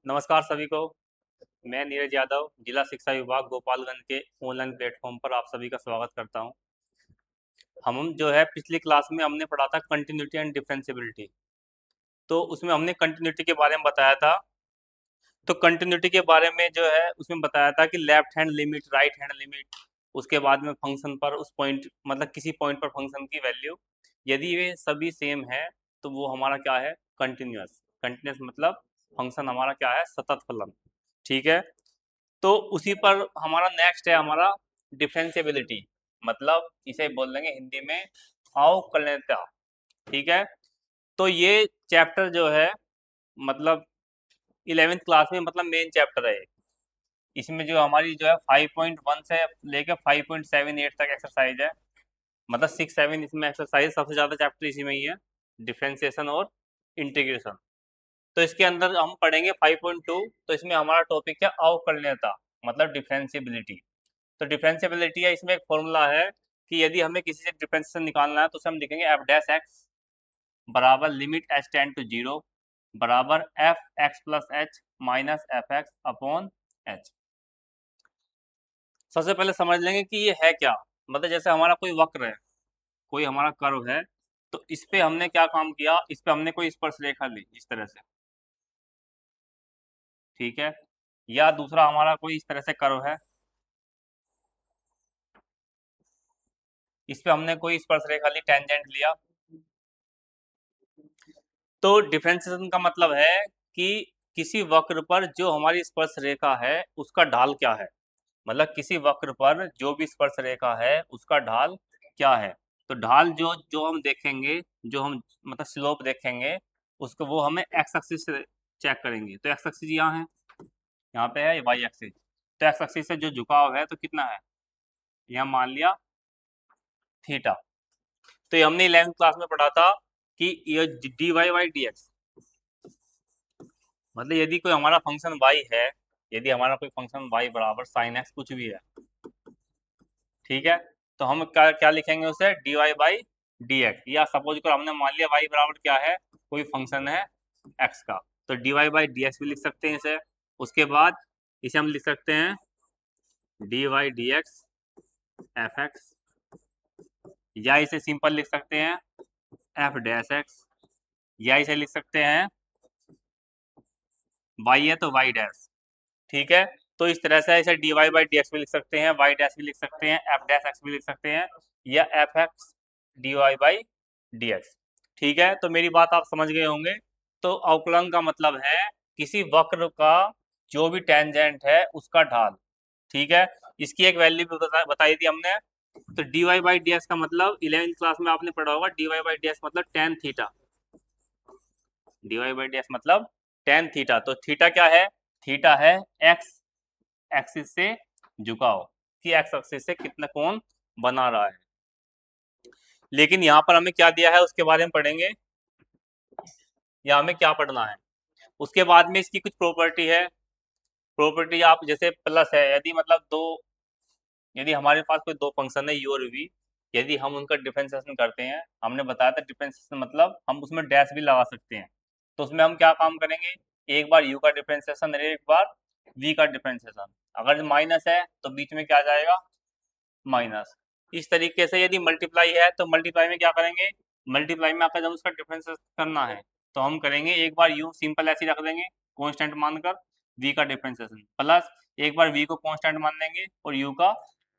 नमस्कार सभी को। मैं नीरज यादव जिला शिक्षा विभाग गोपालगंज के ऑनलाइन प्लेटफॉर्म पर आप सभी का स्वागत करता हूं। हम जो है पिछली क्लास में हमने पढ़ा था कंटिन्यूटी एंड डिफरेंशियबिलिटी। तो उसमें हमने कंटिन्यूटी के बारे में बताया था। तो कंटिन्यूटी के बारे में जो है उसमें बताया था कि left hand limit, right hand limit, उसके बाद में फंक्शन पर उस पॉइंट मतलब किसी पॉइंट पर फंक्शन की वैल्यू यदि वे सभी सेम है तो वो हमारा क्या है, कंटिन्यूअस। कंटिन्यूअस मतलब फंक्शन हमारा क्या है, सतत फलन। ठीक है। तो उसी पर हमारा नेक्स्ट है हमारा डिफरेंशियबिलिटी, मतलब इसे बोल देंगे हिंदी में अवकलनीयता। ठीक है। तो ये चैप्टर जो है मतलब 11th क्लास में मतलब मेन चैप्टर है। इसमें जो हमारी जो है 5.1 से लेकर 5.78 तक एक्सरसाइज है। मतलब 6-7 इसमें एक्सरसाइज, सबसे ज़्यादा चैप्टर इसी में ही है, डिफरेंशिएशन और इंटीग्रेशन। तो इसके अंदर हम पढ़ेंगे 5.2। तो इसमें हमारा टॉपिक है अवकलनीयता मतलब डिफरेंशियबिलिटी। तो डिफरेंशियबिलिटी है, इसमें एक फॉर्मूला है कि यदि हमें किसी से डिफरेंशिएशन निकालना है तो उसे हम लिखेंगे एफ डैश एक्स बराबर limit H tend to zero बराबर F X plus H minus F X upon H. सबसे पहले समझ लेंगे कि ये है क्या। मतलब जैसे हमारा कोई वक्र है, कोई हमारा कर्व है, तो इस पे हमने क्या काम किया, इस पे हमने कोई स्पर्श रेखा ली इस तरह से। ठीक है। या दूसरा हमारा कोई इस तरह से कर्व है, इस पे हमने कोई स्पर्श रेखा ली, टेंजेंट लिया। तो डिफरेंशिएशन का मतलब है कि किसी वक्र पर जो हमारी स्पर्श रेखा है उसका ढाल क्या है। मतलब किसी वक्र पर जो भी स्पर्श रेखा है उसका ढाल क्या है। तो ढाल जो जो हम देखेंगे, जो हम मतलब स्लोप देखेंगे, उसको वो हमें एक्स एक्सिस से चेक करेंगे। तो एक्स एक्सिस यहाँ है, यहाँ पे है वाई एक्सिस। तो एक्स एक्सिस से जो झुकाव है तो कितना है, यहाँ मान लिया थीटा। तो ये हमने 11th क्लास में पढ़ा था कि ये d Y by D x, मतलब यदि कोई हमारा फंक्शन y है, यदि हमारा कोई फंक्शन y बराबर साइन एक्स कुछ भी है, ठीक है, तो हम क्या क्या लिखेंगे उसे, d Y by D x. या सपोज कर हमने मान लिया y बराबर क्या है, कोई फंक्शन है x का, तो D Y by D x भी लिख सकते हैं इसे। उसके बाद इसे हम लिख सकते हैं d y d x f x, या इसे सिंपल लिख सकते हैं एफ डैश एक्स, या इसे लिख सकते हैं y है तो y डैश। ठीक है। तो इस तरह से इसे d Y by D x भी लिख सकते हैं, वाई डैश भी लिख सकते हैं, एफ डैश एक्स भी लिख सकते हैं, या f x d Y by D x. ठीक है। तो मेरी बात आप समझ गए होंगे। तो अवकलन का मतलब है किसी वक्र का जो भी टेंजेंट है उसका ढाल। ठीक है। इसकी एक वैल्यू भी बताई थी हमने। तो D Y by D X का मतलब 11th क्लास में आपने पढ़ा होगा, D Y by D x मतलब tan theta. D Y by D x मतलब टेन थीटा। तो थीटा क्या है, थीटा है एक्स एक्सिस से झुकाव, कि एक्स एक्सिस से कितना कोण बना रहा है। लेकिन यहाँ पर हमें क्या दिया है उसके बारे में पढ़ेंगे, या हमें क्या पढ़ना है। उसके बाद में इसकी कुछ प्रॉपर्टी है। प्रॉपर्टी आप जैसे प्लस है, यदि मतलब दो, यदि हमारे पास कोई दो फंक्शन है u और v, यदि हम उनका डिफरेंशिएशन करते हैं, हमने बताया था डिफरेंशिएशन मतलब हम उसमें डैश भी लगा सकते हैं। तो उसमें हम क्या काम करेंगे, एक बार u का डिफरेंशिएशन और एक बार v का डिफरेंशिएशन। अगर माइनस है तो बीच में क्या जाएगा, माइनस। इस तरीके से यदि मल्टीप्लाई है तो मल्टीप्लाई में क्या करेंगे, मल्टीप्लाई में आपका जब उसका डिफरेंस करना है तो हम करेंगे एक बार u सिंपल ऐसे ही रख देंगे कांस्टेंट मानकर, v का डिफरेंशिएशन प्लस एक बार v को कांस्टेंट मान देंगे और u का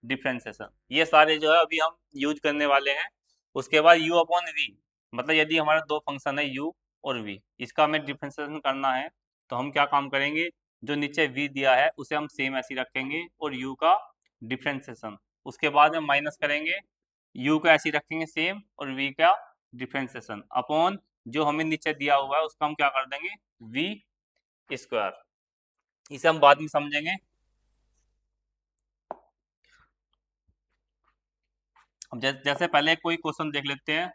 डिफरेंशिएशन। ये सारे जो है अभी हम यूज करने वाले हैं। उसके बाद u अपॉन v, मतलब यदि हमारे दो फंक्शन है u और v, इसका हमें डिफरेंशिएशन करना है तो हम क्या काम करेंगे, जो नीचे v दिया है उसे हम सेम ऐसे ही रखेंगे और u का डिफरेंशिएशन। उसके बाद में माइनस करेंगे, u का ऐसे ही रखेंगे सेम और v का डिफरेंशिएशन अपॉन जो हमें नीचे दिया हुआ है उसका हम क्या कर देंगे v स्क्वायर। इसे हम बाद में समझेंगे। अब जैसे पहले कोई क्वेश्चन देख लेते हैं।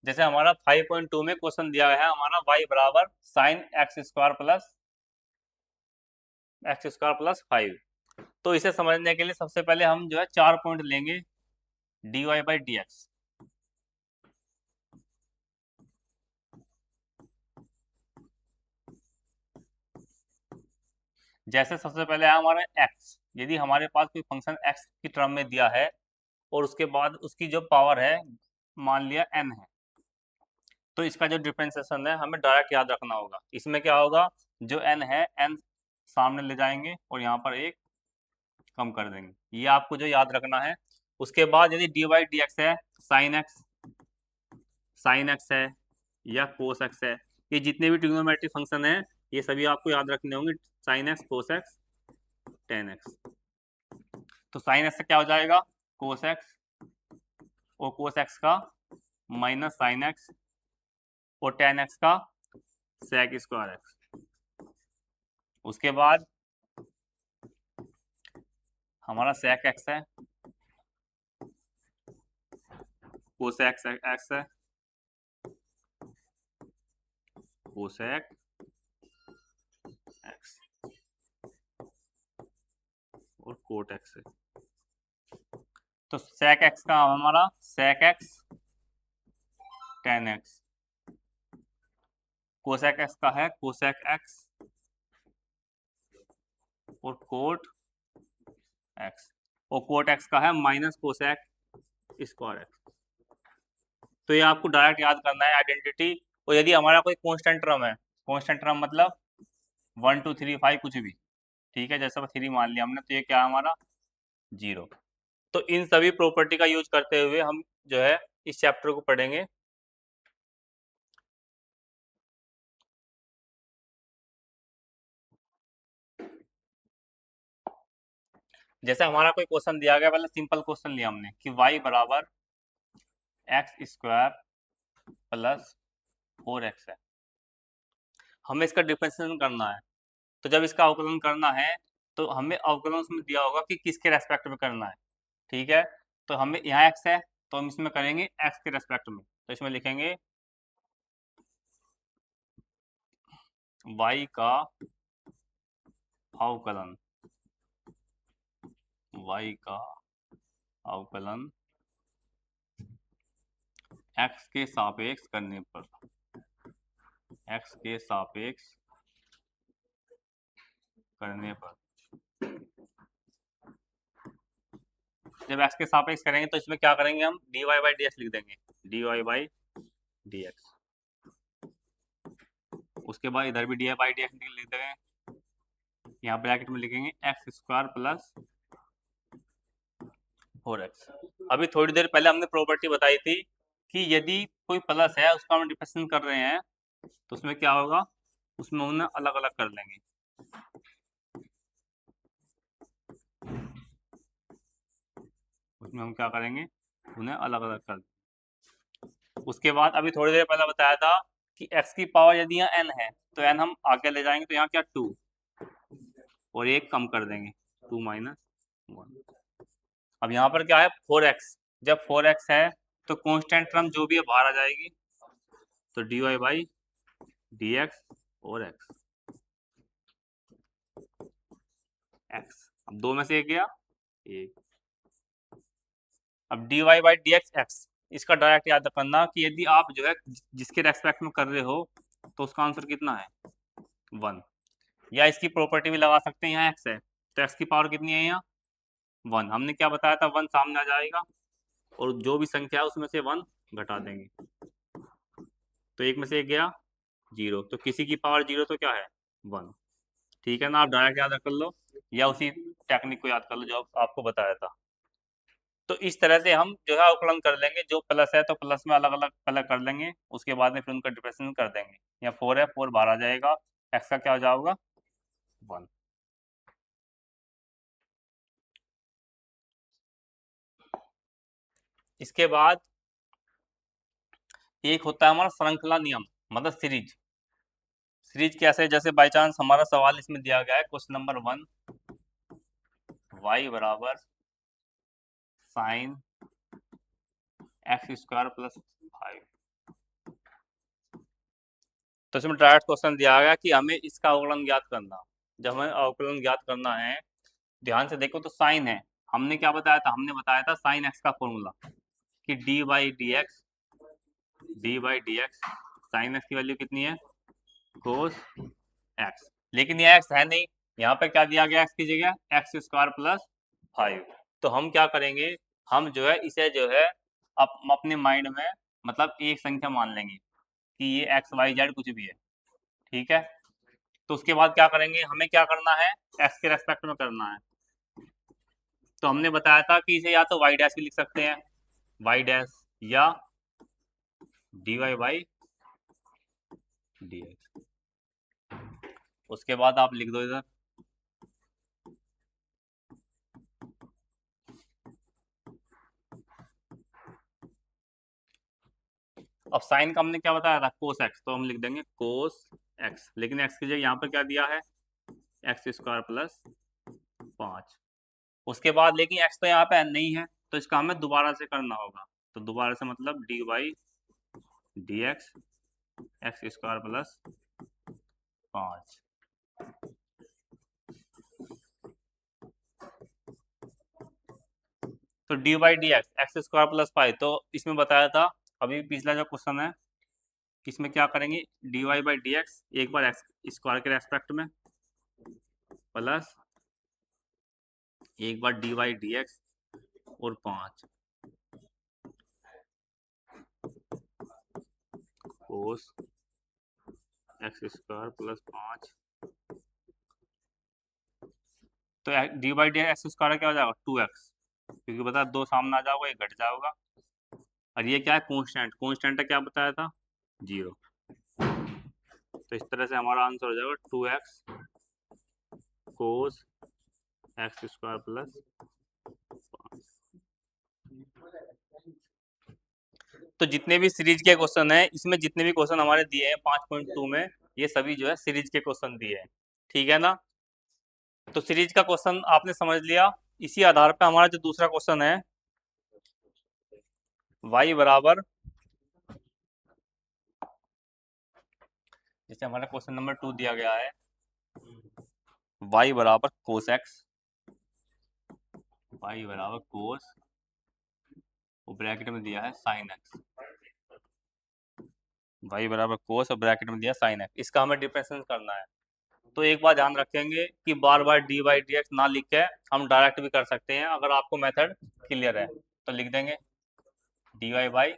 जैसे हमारा 5.2 में क्वेश्चन दिया है हमारा y बराबर साइन एक्स स्क्वायर प्लस 5। तो इसे समझने के लिए सबसे पहले हम जो है 4 पॉइंट लेंगे, d Y by D x. जैसे सबसे पहले है हमारा एक्स, यदि हमारे पास कोई फंक्शन एक्स की टर्म में दिया है और उसके बाद उसकी जो पावर है मान लिया एन है, तो इसका जो डिफरेंशिएशन है हमें डायरेक्ट याद रखना होगा। इसमें क्या होगा, जो एन है एन सामने ले जाएंगे और यहाँ पर एक कम कर देंगे, ये आपको जो याद रखना है। उसके बाद यदि डी वाई डी एक्स है, साइन एक्स है या कोस एक्स है, ये जितने भी ट्रिग्नोमेट्रिक फंक्शन है ये सभी आपको याद रखने होंगे, sine x, cos x, tan x. तो साइन एक्स से क्या हो जाएगा, कोस एक्स, और कोस एक्स का माइनस साइन एक्स, और टेन एक्स का सेक स्क्वायर एक्स। उसके बाद हमारा सेक एक्स है, कोस एक्स एक्स है, कोसेक एक्स और कोट एक्स है। तो सेक एक्स का हमारा sec x, tan x, cosec x का है कोसेक एक्स और कोट एक्स, और कोट एक्स का है माइनस कोसेक स्क्वायर एक्स। तो ये आपको डायरेक्ट याद करना है आइडेंटिटी। और यदि हमारा कोई कांस्टेंट टर्म है, कांस्टेंट टर्म मतलब 1 2 3 5 कुछ भी, ठीक है, जैसे 3 मान लिया हमने, तो ये क्या है हमारा 0। तो इन सभी प्रॉपर्टी का यूज करते हुए हम जो है इस चैप्टर को पढ़ेंगे। जैसे हमारा कोई क्वेश्चन दिया गया, पहले सिंपल क्वेश्चन लिया हमने कि y बराबर एक्स स्क्वायर प्लस 4x है, हमें इसका डिफरेंशिएशन करना है। तो जब इसका अवकलन करना है तो हमें अवकलन उसमें दिया होगा कि किसके रेस्पेक्ट में करना है, ठीक है। तो हमें यहाँ x है तो हम इसमें करेंगे x के रेस्पेक्ट में, तो इसमें लिखेंगे y का अवकलन, y का अवकलन x के सापेक्ष करने पर, x के सापेक्ष करने पर, जब x के सापेक्ष करेंगे तो इसमें क्या करेंगे, हम dy बाई डी एक्स लिख देंगे, dy बाई डी एक्स। उसके बाद इधर भी dy बाई डी एक्स लिख देंगे, यहाँ ब्रैकेट में लिखेंगे एक्स स्क्वायर प्लस 4x। अभी थोड़ी देर पहले हमने प्रॉपर्टी बताई थी कि यदि कोई प्लस है उसका हम डिफरेंशिएशन कर रहे हैं तो उसमें क्या होगा, उसमें उन्हें अलग अलग कर लेंगे। उसमें हम क्या करेंगे, उन्हें अलग अलग कर देंगे। उसके बाद अभी थोड़ी देर पहले बताया था कि x की पावर यदि यहाँ n है तो n हम आगे ले जाएंगे, तो यहाँ क्या 2 और एक कम कर देंगे, 2 माइनस 1। अब यहाँ पर क्या है 4x, जब 4x है तो कांस्टेंट टर्म जो भी है बाहर आ जाएगी, तो dy बाई डी एक्स और x। अब दो में से एक गया एक। अब dy बाई डी एक्स, इसका डायरेक्ट याद करना कि यदि आप जो है जिसके रेस्पेक्ट में कर रहे हो तो उसका आंसर कितना है 1। या इसकी प्रॉपर्टी भी लगा सकते हैं, यहाँ x है तो x की पावर कितनी है यहाँ 1। हमने क्या बताया था 1 सामने आ जाएगा और जो भी संख्या है उसमें से 1 घटा देंगे, तो एक में से एक गया 0, तो किसी की पावर 0 तो क्या है 1, ठीक है ना। आप डायरेक्ट याद कर लो या उसी टेक्निक को याद कर लो जो आपको बताया था। तो इस तरह से हम जो है अवकलन कर लेंगे, जो प्लस है तो प्लस में अलग अलग पहले कर लेंगे, उसके बाद में फिर उनका डिफरेंशिएशन कर देंगे। या 4 है 4 बाहर आ जाएगा, एक्स का क्या हो जाएगा 1। इसके बाद एक होता है हमारा श्रृंखला नियम, मतलब सीरीज। सीरीज कैसे, जैसे बाई चांस हमारा सवाल इसमें दिया गया है क्वेश्चन नंबर 1, y बराबर साइन एक्स स्क्वायर प्लस 5। तो इसमें डायरेक्ट क्वेश्चन दिया गया कि हमें इसका अवकलन ज्ञात करना। जब हमें अवकलन ज्ञात करना है, ध्यान से देखो, तो साइन है, हमने क्या बताया था, हमने बताया था साइन एक्स का फॉर्मूला कि D by D x, sine x की वैल्यू कितनी है कोस एक्स। लेकिन ये एक्स है नहीं, यहाँ पे क्या दिया गया एक्स की जगह, एक्स स्क्वायर प्लस 5। तो हम क्या करेंगे, हम जो है इसे जो है अपने माइंड में मतलब एक संख्या मान लेंगे कि ये एक्स वाई जेड कुछ भी है, ठीक है। तो उसके बाद क्या करेंगे, हमें क्या करना है, एक्स के रेस्पेक्ट में करना है। तो हमने बताया था कि इसे या तो वाई डैश भी लिख सकते हैं, वाई डैश, या d Y by D x. उसके बाद आप लिख दो इधर, अब साइन का हमने क्या बताया था, कोस एक्स, तो हम लिख देंगे कोस एक्स, लेकिन एक्स की जगह यहाँ पर क्या दिया है, एक्स स्क्वायर प्लस 5। उसके बाद लेकिन एक्स तो यहाँ पे नहीं है, तो इसका हमें दोबारा से करना होगा। तो दोबारा से मतलब d y d x, x square plus 5। तो D y d x, x square plus 5, तो इसमें बताया था अभी पिछला जो क्वेश्चन है, इसमें क्या करेंगे, d Y by D x एक बार एक्स स्क्वायर के रेस्पेक्ट में, प्लस एक बार डी वाई डी एक्स और 5 कोस एक्स स्क्वायर प्लस 5। तो d by D x square क्या हो जाएगा, 2x, क्योंकि बता दो सामने आ जाओगे, एक घट जाओगा। और ये क्या है, कांस्टेंट, कांस्टेंट का क्या बताया था, 0। तो इस तरह से हमारा आंसर हो जाएगा 2x कोस एक्स स्क्वायर प्लस 5। तो जितने भी सीरीज के क्वेश्चन है, इसमें जितने भी क्वेश्चन हमारे दिए हैं 5.2 में, ये सभी जो है सीरीज के क्वेश्चन दिए हैं, ठीक है ना। तो सीरीज का क्वेश्चन आपने समझ लिया। इसी आधार पर हमारा जो दूसरा क्वेश्चन है, y बराबर, जैसे हमारा क्वेश्चन नंबर 2 दिया गया है, y बराबर कोस एक्स, y बराबर कोस, और ब्रैकेट में दिया है साइन एक्स, y बराबर कोस और ब्रैकेट में दिया साइन एक्स, इसका हमें डिफरेंशिएशन करना है। तो एक बात ध्यान रखेंगे कि बार बार डी वाई डी एक्स ना लिख के हम डायरेक्ट भी कर सकते हैं, अगर आपको मेथड क्लियर है तो लिख देंगे d Y by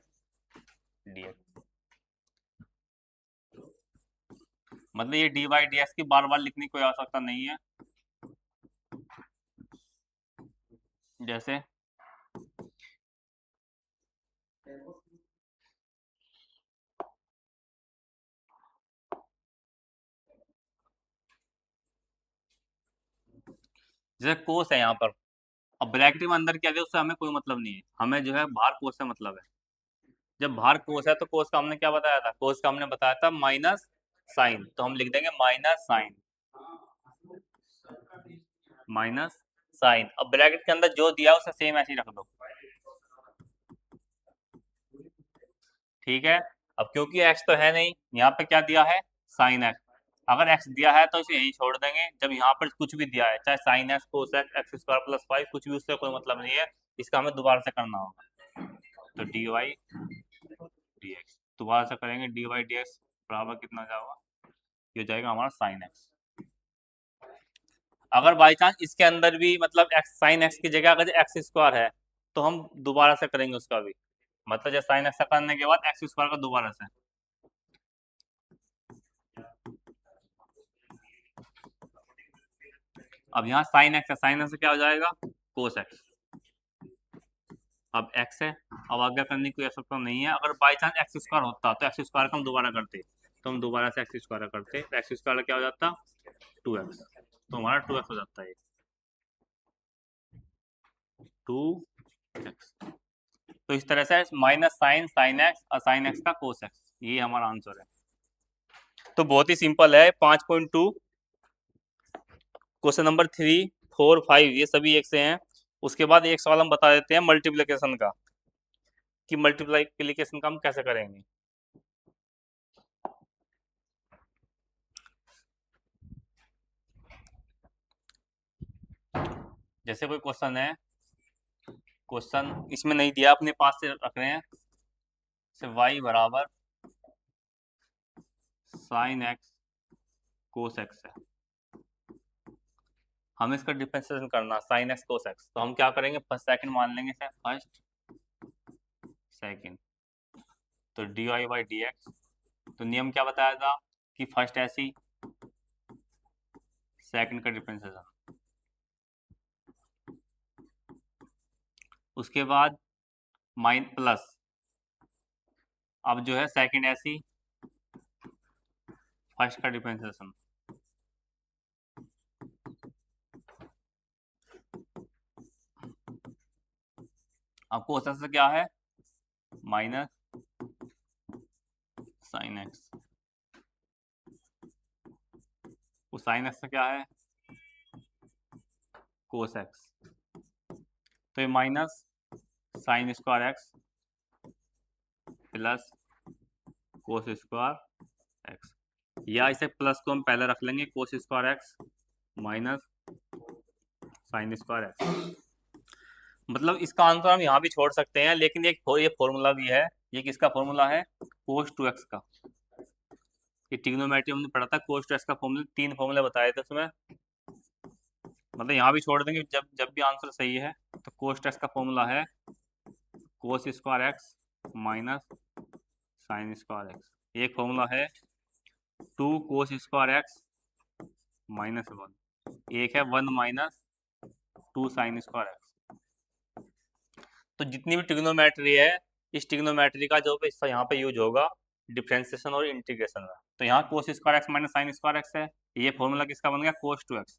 D x, मतलब ये डी वाई डी एक्स की बार बार लिखने की कोई आवश्यकता नहीं है। जैसे जैसे कोस है यहाँ पर, अब ब्रैकेट में अंदर क्या दिया उससे हमें कोई मतलब नहीं है, हमें जो है बाहर कोस से मतलब है। जब बाहर कोस है तो कोस का हमने क्या बताया था, कोस का हमने बताया था माइनस साइन, तो हम लिख देंगे माइनस साइन, माइनस साइन। अब ब्रैकेट के अंदर जो दिया उसे सेम ऐसे ही रख दो, ठीक है। अब क्योंकि एक्स तो है नहीं, यहाँ पे क्या दिया है, साइन एक्स, अगर एक्स दिया है तो इसे यही छोड़ देंगे। जब यहाँ पर कुछ भी दिया है, चाहे साइन एक्स कोस एक्स एक्स स्क्वायर प्लस 5 कुछ भी, उससे कोई मतलब नहीं है, इसका हमें दोबारा से करना होगा। तो डी वाई डी एक्स दोबारा से करेंगे, डी वाई डी एक्स बराबर कितना जाएगा, ये हो जाएगा हमारा साइन एक्स। अगर बाई चांस इसके अंदर भी मतलब एक्स साइन एक्स की जगह अगर एक्स स्क्वायर है, तो हम दोबारा से करेंगे उसका भी, मतलब जब साइन एक्स करने के बाद एक्स स्क्वायर का दोबारा से। अब यहाँ साइन एक्स है, साइन एक्स से क्या हो जाएगा, कोस एक्स। अब एक्स है, अब आगे करने की कोई आवश्यकता नहीं है। अगर बाई चांस एक्स स्क्वायर होता तो एक्स स्क्वायर का हम दोबारा करते, तो हम दोबारा से एक्स स्क्वायर करते, तो एक्स स्क्वायर क्या हो जाता, 2x, तो हमारा 2x हो जाता है, 2x। तो इस तरह से माइनस साइन साइन एक्स और साइन एक्स का कोस एक्स, ये हमारा आंसर है। तो बहुत ही सिंपल है, 5.2 क्वेश्चन नंबर 3 4 5 ये सभी एक से हैं। उसके बाद एक सवाल हम बता देते हैं मल्टीप्लिकेशन का, कि मल्टीप्लिकेशन का हम कैसे करेंगे। जैसे कोई क्वेश्चन है, क्वेश्चन इसमें नहीं दिया, अपने पास से रख रहे हैं, जैसे y बराबर साइन एक्स कोस एक्स है, हमें इसका डिफरेंशिएशन करना साइन एक्स कोस एक्स, तो हम क्या करेंगे फर्स्ट सेकंड मान लेंगे सर, फर्स्ट सेकंड, तो D Y by D x, तो नियम क्या बताया था कि फर्स्ट ऐसी सेकंड का डिफरेंशिएशन, उसके बाद माइन प्लस, अब जो है सेकंड ऐसी फर्स्ट का डिफरेंशिएशन, अब कोस एक्स क्या है माइनस साइन एक्स, वो साइन एक्स क्या है कोस एक्स, तो ये minus sign square X plus cos square x, या इसे प्लस को हम पहले रख लेंगे कोस square X minus sign square x. मतलब इसका आंसर हम यहाँ भी छोड़ सकते हैं, लेकिन ये फॉर्मूला भी है, ये किसका फॉर्मूला है कोस टू एक्स का, ये ट्रिग्नोमेट्री हमने पढ़ा था, कोस टू एक्स का फॉर्मूला 3 फॉर्मूले बताए थे उसमें, मतलब यहाँ भी छोड़ देंगे, जब जब भी आंसर सही है तो कोस टू एक्स का फॉर्मूला है कोस square X minus sign square x, एक फॉर्मूला है 2 कोस स्क्वायर एक्स माइनस 1, एक है 1 माइनस 2 साइन स्क्वायर एक्स। तो जितनी भी ट्रिग्नोमेट्री है, इस ट्रिग्नोमेट्री का जो यहाँ पे यूज होगा डिफरेंशिएशन और इंटीग्रेशन में, तो यहाँ कोस square X minus sign square x है, ये फॉर्मूला किसका बन गया कोस टू एक्स।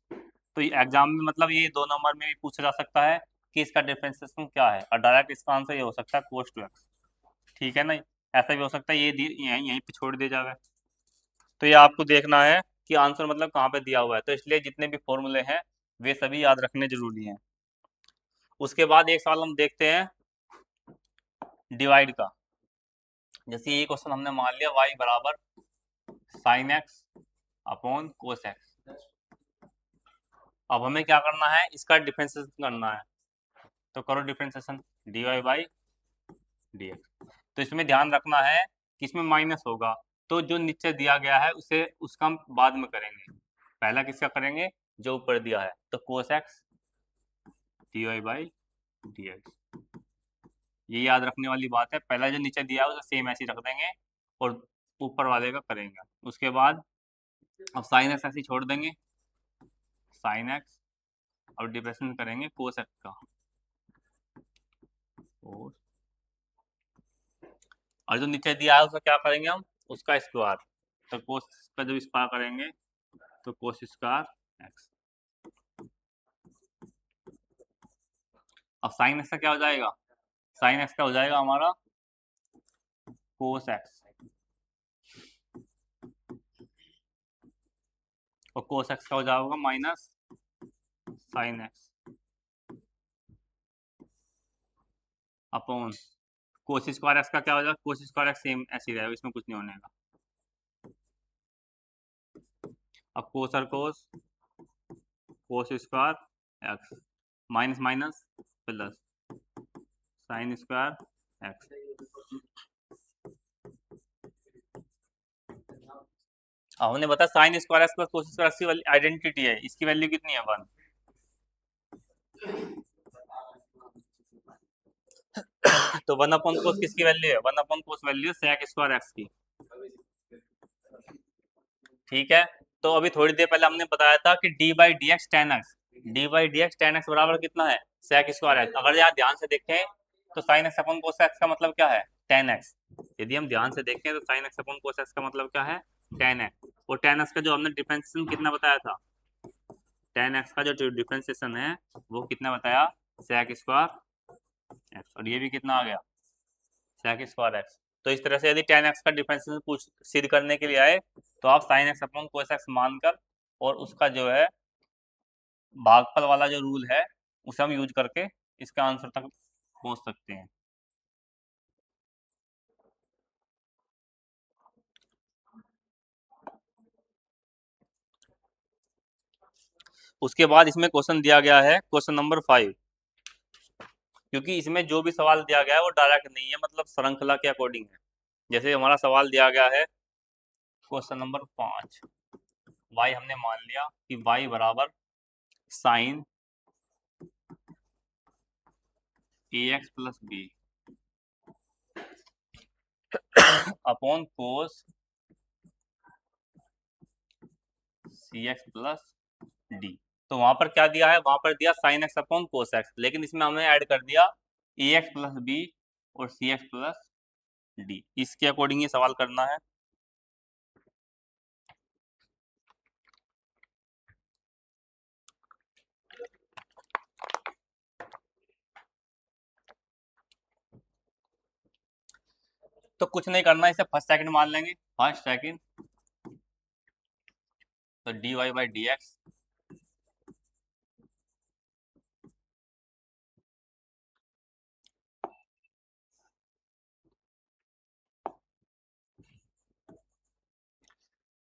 तो ये एग्जाम में मतलब ये 2 नंबर में भी पूछा जा सकता है कि इसका डिफरेंशिएशन क्या है, और डायरेक्ट इसका आंसर ये हो सकता है कोस टू एक्स, ठीक है ना, ऐसा भी हो सकता है ये यहीं पे छोड़ दिया जाए। तो ये आपको देखना है कि आंसर मतलब कहाँ पे दिया हुआ है, तो इसलिए जितने भी फॉर्मूले हैं वे सभी याद रखने जरूरी हैं। उसके बाद एक सवाल हम देखते हैं डिवाइड का, जैसे ये क्वेश्चन हमने मान लिया y बराबर sign X upon cos x, अब हमें क्या करना है इसका डिफरेंशिएशन करना है, तो करो differentiation d Y by D x. तो इसमें ध्यान रखना है कि इसमें माइनस होगा, तो जो नीचे दिया गया है उसे उसका हम बाद में करेंगे, पहला किसका करेंगे जो ऊपर दिया है, तो cos x d Y by D x, ये याद रखने वाली बात है, पहला जो नीचे दिया है उसे सेम ऐसे ही रख देंगे और ऊपर वाले का करेंगे। उसके बाद अब साइन एक्स ऐसे ही छोड़ देंगे, साइन एक्स, और डिफरेंशिएशन करेंगे कोस एक्स का, और जो नीचे दिया है उसका क्या करेंगे हम उसका स्क्वायर, तो कोस का जब स्क्वायर करेंगे तो कोस स्क्वायर एक्स, अब साइन एक्स का क्या हो जाएगा, साइन एक्स का हो जाएगा हमारा कोस एक्स, और कोस एक्स का हो जाएगा माइनस साइन एक्स अपॉन कोस स्क्वायर एक्स का क्या हो जाएगा, कोस स्क्वायर एक्स सेम ऐसे ही रहेगा, इसमें कुछ नहीं होने का, अब कोस और cos cos square X minus minus plus sine square X, हमने बताया sine square X plus cos square X की आइडेंटिटी है, इसकी वैल्यू कितनी है 1, तो 1 अपॉन कोस किसकी वैल्यू है, 1 अपॉन कोस वैल्यू है सेक स्क्वायर एक्स की, ठीक है। तो अभी थोड़ी देर पहले हमने बताया था कि D by D x tan x, D by D x tan x बराबर कितना है सेक स्क्वायर एक्स, अगर यहाँ ध्यान से देखें तो sign X upon cos x का मतलब क्या है टेन एक्स, यदि हम ध्यान से देखें तो sign X upon cos x का मतलब क्या है टेन एक्स, और टेन एक्स का जो हमने डिफरेंशिएशन कितना बताया था, टेन एक्स का जो डिफरेंशिएशन है वो कितना बताया सेक स्क्वायर एक्स, और ये भी कितना आ गया सेक स्क्वायर एक्स। तो इस तरह से यदि टेन एक्स का डिफरेंशिएशन पूछ सिद्ध करने के लिए आए तो आप sign X upon cos x मानकर और उसका जो है भागफल वाला जो रूल है उसे हम यूज करके इसका आंसर तक पहुंच सकते हैं। उसके बाद इसमें क्वेश्चन दिया गया है क्वेश्चन नंबर 5, क्योंकि इसमें जो भी सवाल दिया गया है वो डायरेक्ट नहीं है, मतलब श्रृंखला के अकॉर्डिंग है। जैसे हमारा सवाल दिया गया है क्वेश्चन नंबर 5, y हमने मान लिया कि y बराबर sine A X plus B upon cos C X plus D. तो वहां पर क्या दिया है, वहां पर दिया sine X upon cos X, लेकिन इसमें हमने ऐड कर दिया ए एक्स प्लस बी और सी एक्स प्लस डी। इसके अकॉर्डिंग ये सवाल करना है। तो कुछ नहीं करना, इसे फर्स्ट सेकंड मान लेंगे, फर्स्ट सेकंड। तो D Y by D x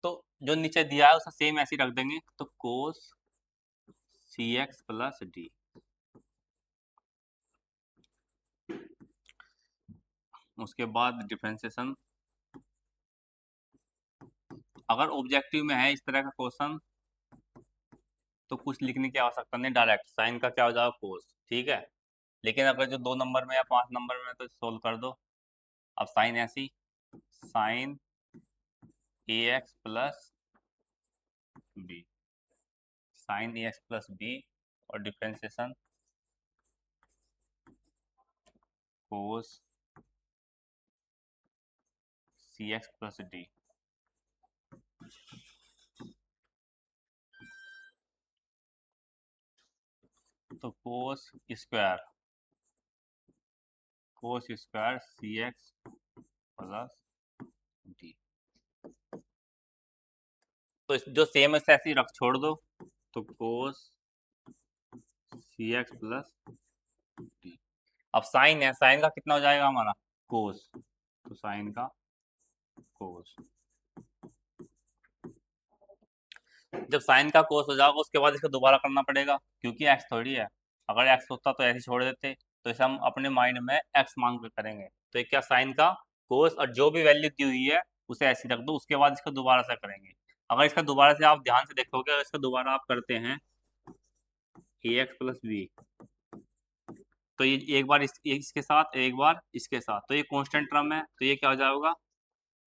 तो जो नीचे दिया है उसे सेम ऐसे ही रख देंगे। तो कोस सी एक्स प्लस डी, उसके बाद डिफरेंशिएशन। अगर ऑब्जेक्टिव में है इस तरह का क्वेश्चन तो कुछ लिखने की आवश्यकता नहीं, डायरेक्ट साइन का क्या हो जाएगा कोस, ठीक है। लेकिन अगर जो 2 नंबर में या 5 नंबर में है तो सोल्व कर दो। अब साइन ऐसी, sign A X plus B, sign A X plus B और डिफरेंशिएशन कोस सी एक्स प्लस डी। तो cos square C X plus D. तो जो सेम है ऐसे ही रख छोड़ दो। तो कोस सी एक्स प्लस डी। अब साइन है, साइन का कितना हो जाएगा हमारा कोस, तो साइन का कोस। जब साइन का कोस हो जाएगा उसके बाद इसको दोबारा करना पड़ेगा, क्योंकि एक्स थोड़ी है। अगर एक्स होता तो ऐसे छोड़ देते, तो इसे हम अपने माइंड में एक्स मान कर करेंगे। तो ये क्या, साइन का कोस, और जो भी वैल्यू दी हुई है उसे ऐसे रख दो, उसके बाद इसको दोबारा से करेंगे। अगर इसका दोबारा से आप ध्यान से देखोगे, अगर इसका दोबारा आप करते हैं ए एक्स प्लस बी, तो ये एक बार इसके साथ, एक बार इसके साथ, तो ये कांस्टेंट टर्म है, तो ये क्या हो जाएगा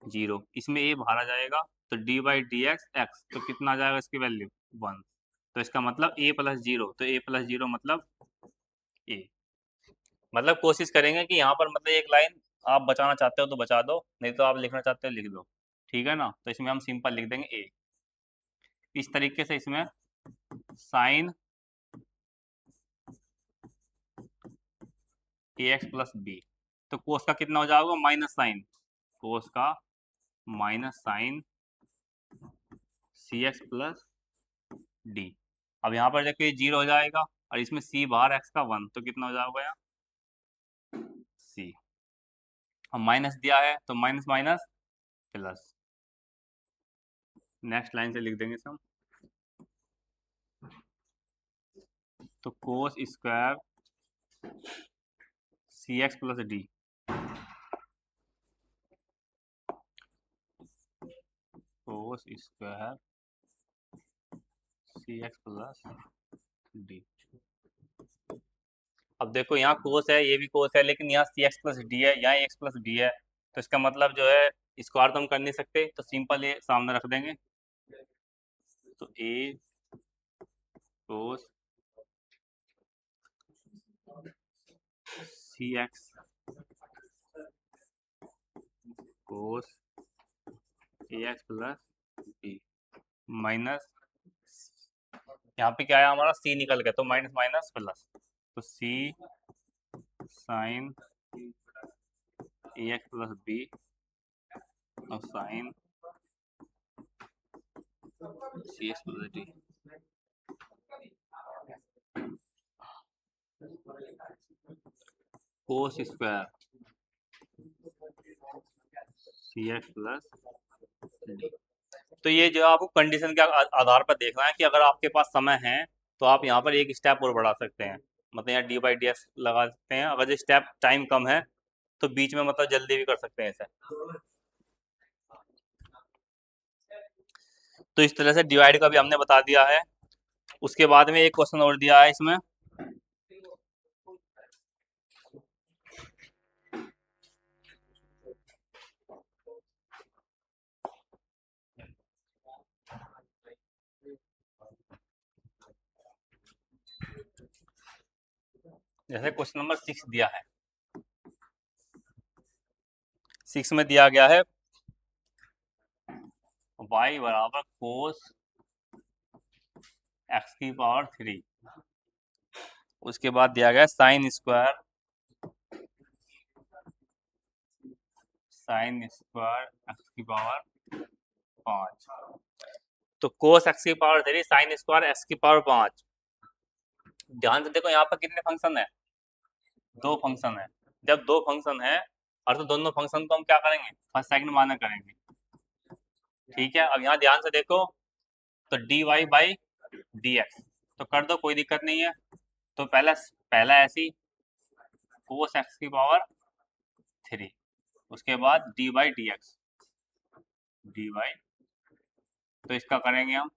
0। इसमें ए बाहर आ जाएगा, तो d by D x x, तो कितना आ जाएगा इसकी वैल्यू 1। तो इसका मतलब ए प्लस 0, तो ए प्लस 0 मतलब ए। मतलब कोशिश करेंगे कि यहाँ पर मतलब एक लाइन आप बचाना चाहते हो तो बचा दो, नहीं तो आप लिखना चाहते हो लिख दो, ठीक है ना। तो इसमें हम सिंपल लिख देंगे ए। इस तरीके से इसमें sign A X plus B, तो कोस का कितना हो जाएगा माइनस साइन, कोस का minus sign C X plus D. अब यहाँ पर देखिए 0 हो जाएगा, और इसमें सी बाहर एक्स का 1, तो कितना हो जाएगा यहाँ सी। अब माइनस दिया है तो minus minus plus, next line से लिख देंगे सब। तो cos square C X plus D, cos square C X plus D. अब देखो यहाँ कोस है, ये भी कोस है, लेकिन यहाँ सी एक्स प्लस डी है, यहाँ एक्स प्लस डी है, तो इसका मतलब जो है स्क्वायर तो हम कर नहीं सकते, तो सिंपल ये सामने रख देंगे। तो ए कोस सी एक्स कोस ए एक्स प्लस बी माइनस, यहाँ पे क्या है हमारा सी निकल गया, तो माइनस माइनस प्लस, तो C sine A X plus B और sine C X plus D. Cos square C X plus D. तो ये जो आपको कंडीशन के आधार पर देखना है कि अगर आपके पास समय है तो आप यहाँ पर एक स्टेप और बढ़ा सकते हैं, मतलब यहाँ डी बाई डी एक्स लगा सकते हैं। अगर जो स्टेप टाइम कम है तो बीच में मतलब जल्दी भी कर सकते हैं इसे। तो इस तरह से डिवाइड का भी हमने बता दिया है, उसके बाद में एक क्वेश्चन और दिया है इसमें, जैसे क्वेश्चन नंबर 6 दिया है। 6 में दिया गया है y बराबर कोस x की पावर 3। उसके बाद दिया गया साइन स्क्वायर x की पावर 5। तो कोस x की पावर 3 साइन स्क्वायर x की पावर 5। ध्यान से देखो यहाँ पर कितने फंक्शन है, 2 फंक्शन है। जब 2 फंक्शन है और तो दोनों फंक्शन को हम क्या करेंगे, फर्स्ट सेकंड माना करेंगे। ठीक है, अब यहाँ ध्यान से देखो, तो dy बाई dx तो कर दो, कोई दिक्कत नहीं है। तो पहला ऐसी कोस x की पावर 3, उसके बाद dy dx dy, तो इसका करेंगे हम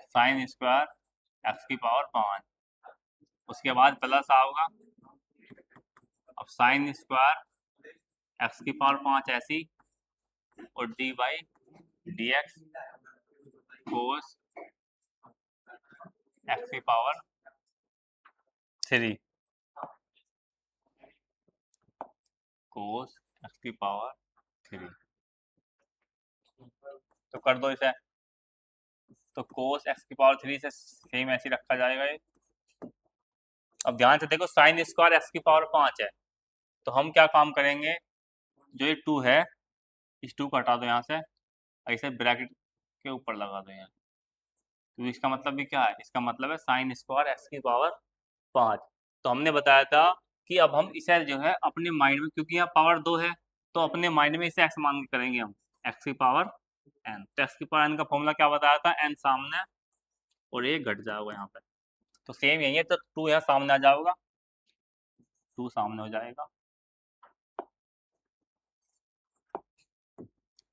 साइन स्क्वायर x की पावर 5। उसके बाद प्लस आओगा, अब साइन स्क्वायर x की पावर 5 ऐसी, और dy dx कोस x की पावर 3 कोस x की पावर 3। तो कर दो इसे, तो कोस x की पावर 3 से सेम ऐसे रखा जाएगा ये। अब ध्यान से देखो, साइन स्क्वायर x की पावर 5 है, तो हम क्या काम करेंगे, जो ये 2 है इस 2 को हटा दो यहाँ से, ऐसे ब्रैकेट के ऊपर लगा दो यहाँ। तो इसका मतलब भी क्या है, इसका मतलब है साइन स्क्वायर x की पावर 5। तो हमने बताया था कि अब हम इसे जो है अपने माइंड में, क्योंकि यहाँ पावर 2 है, तो अपने माइंड में इसे x मान के करेंगे हम, x की पावर n। तो x की पावर n का फॉर्मूला क्या बताया था, n सामने और ये घट जाएगा यहाँ पे। तो सेम यही है, तो 2 यहाँ सामने आ जाएगा, 2 सामने हो जाएगा,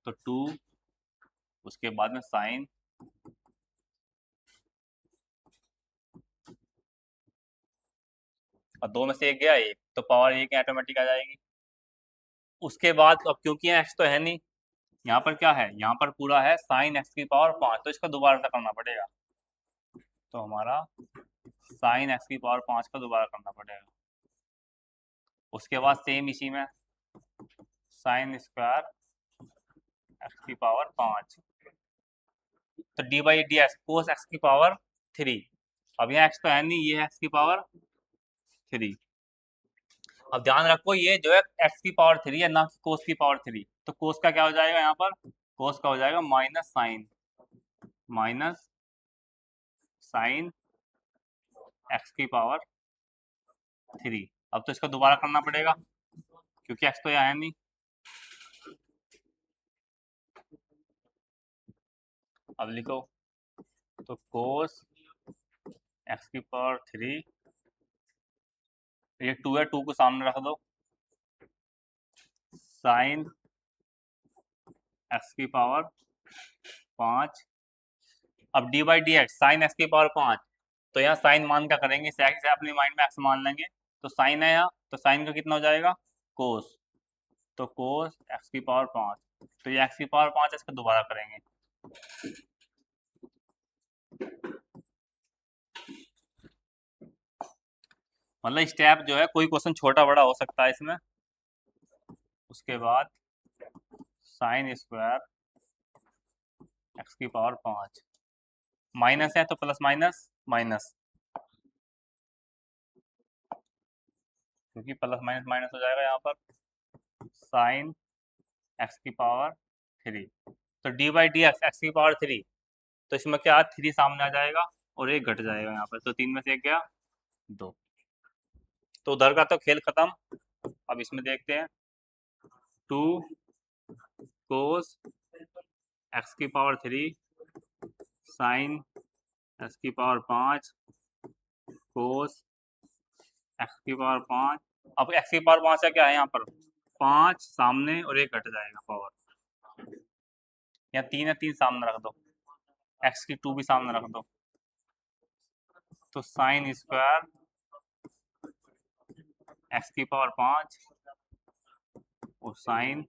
तो 2 उसके बाद में साइन, और 2 में से एक गया 1, तो पावर 1 ऑटोमेटिक आ जाएगी। उसके बाद अब क्योंकि यहाँ x तो है नहीं, यहाँ पर क्या है, यहाँ पर पूरा है साइन x की पावर 5, तो इसका दोबारा से करना पड़ेगा। तो हमारा साइन x की पावर 5 का दोबारा करना पड़ेगा। उसके बाद सेम इसी में साइन स्क्वायर x की पावर 5, तो d by D x cos x की पावर 3। अब यहाँ x तो है नहीं, ये है x की पावर 3। अब ध्यान रखो, ये जो है x की पावर 3 है, ना कि कोस की पावर 3। तो कोस का क्या हो जाएगा, यहाँ पर कोस का हो जाएगा माइनस साइन x की पावर 3। अब तो इसका दोबारा करना पड़ेगा, क्योंकि x तो यहाँ है नहीं। अब लिखो, तो कोस x की पावर 3, ये 2 है, 2 को सामने रख दो, साइन x की पावर 5। अब D by D x sine x की पावर 5, तो यहाँ साइन मान क्या करेंगे, इसे अपने माइंड में एक्स मान लेंगे। तो साइन है यहाँ, तो साइन का कितना हो जाएगा, कोस, तो कोस एक्स की पावर 5। तो ये एक्स की पावर 5 है, इसको दोबारा करेंगे। मतलब स्टेप जो है, कोई क्वेश्चन छोटा बड़ा हो सकता है इसमें। उसके बाद साइन स्क्वायर एक्स की पावर 5, माइनस है तो प्लस माइनस माइनस, क्योंकि प्लस माइनस माइनस हो जाएगा यहाँ पर, साइन एक्स की पावर 3। तो d by D x x की पावर 3, तो इसमें क्या 3 सामने आ जाएगा और एक घट जाएगा यहाँ पर, तो 3 में से एक गया 2। तो उधर का तो खेल खत्म। अब इसमें देखते हैं, 2 कोस एक्स की पावर 3 साइन एक्स की पावर 5 कोस एक्स की पावर 5। अब एक्स की पावर 5 का क्या है, यहाँ पर 5 सामने और एक घट जाएगा पावर, यहाँ 3 है, 3 सामने रख दो, एक्स की 2 भी सामने रख दो, तो साइन स्क्वायर एक्स की पावर 5 और साइन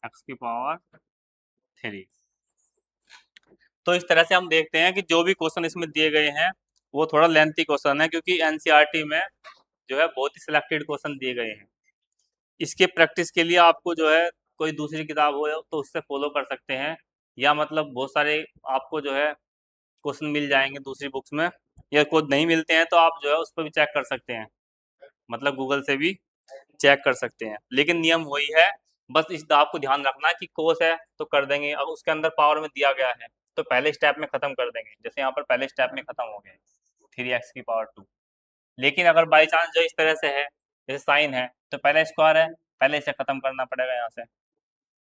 एक्स की पावर 3। तो इस तरह से हम देखते हैं कि जो भी क्वेश्चन इसमें दिए गए हैं वो थोड़ा लेंथी क्वेश्चन है, क्योंकि एनसीईआरटी में जो है बहुत ही सिलेक्टेड क्वेश्चन दिए गए हैं। इसके प्रैक्टिस के लिए आपको जो है कोई दूसरी किताब हो तो उससे फॉलो कर सकते हैं, या मतलब बहुत सारे आपको जो है क्वेश्चन मिल जाएंगे दूसरी बुक्स में, या कोई नहीं मिलते हैं तो आप जो है उस पर भी चेक कर सकते हैं, मतलब गूगल से भी चेक कर सकते हैं। लेकिन नियम वही है, बस इस आपको ध्यान रखना है कि कोस है तो कर देंगे, अब उसके अंदर पावर में दिया गया है तो पहले स्टेप में खत्म कर देंगे, जैसे यहाँ पर पहले स्टेप में खत्म हो गए 3x की पावर 2। लेकिन अगर बाई चांस जो इस तरह से है, जैसे साइन है तो पहले स्क्वायर है, पहले इसे खत्म करना पड़ेगा यहाँ से,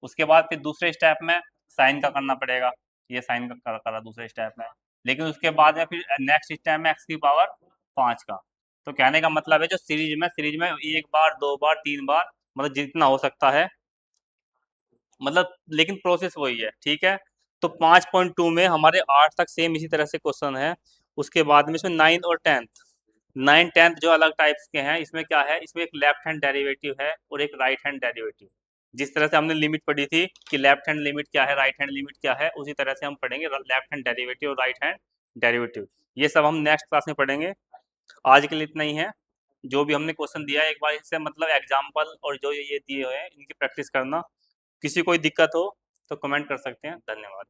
उसके बाद फिर दूसरे स्टेप में साइन का करना पड़ेगा, ये साइन का करा दूसरे स्टेप में, लेकिन उसके बाद में फिर नेक्स्ट स्टेप में एक्स की पावर 5 का। तो कहने का मतलब है जो सीरीज में एक बार, दो बार, तीन बार, मतलब जितना हो सकता है, मतलब लेकिन प्रोसेस वही है, ठीक है। तो 5.2 में हमारे 8 तक सेम इसी तरह से क्वेश्चन है। उसके बाद में इसमें 9 और 10th, 9 10th जो अलग टाइप्स के हैं, इसमें क्या है, इसमें एक लेफ्ट हैंड डेरिवेटिव है और एक राइट हैंड डेरिवेटिव। जिस तरह से हमने लिमिट पढ़ी थी कि लेफ्ट हैंड लिमिट क्या है, राइट हैंड लिमिट क्या है, उसी तरह से हम पढ़ेंगे लेफ्ट हैंड डेरिवेटिव और राइट हैंड डेरिवेटिव। ये सब हम नेक्स्ट क्लास में पढ़ेंगे। आज के लिए इतना ही है। जो भी हमने क्वेश्चन दिया है एक बार इससे मतलब एग्जाम्पल और जो ये दिए हुए हैं इनकी प्रैक्टिस करना। किसी कोई दिक्कत हो तो कमेंट कर सकते हैं। धन्यवाद।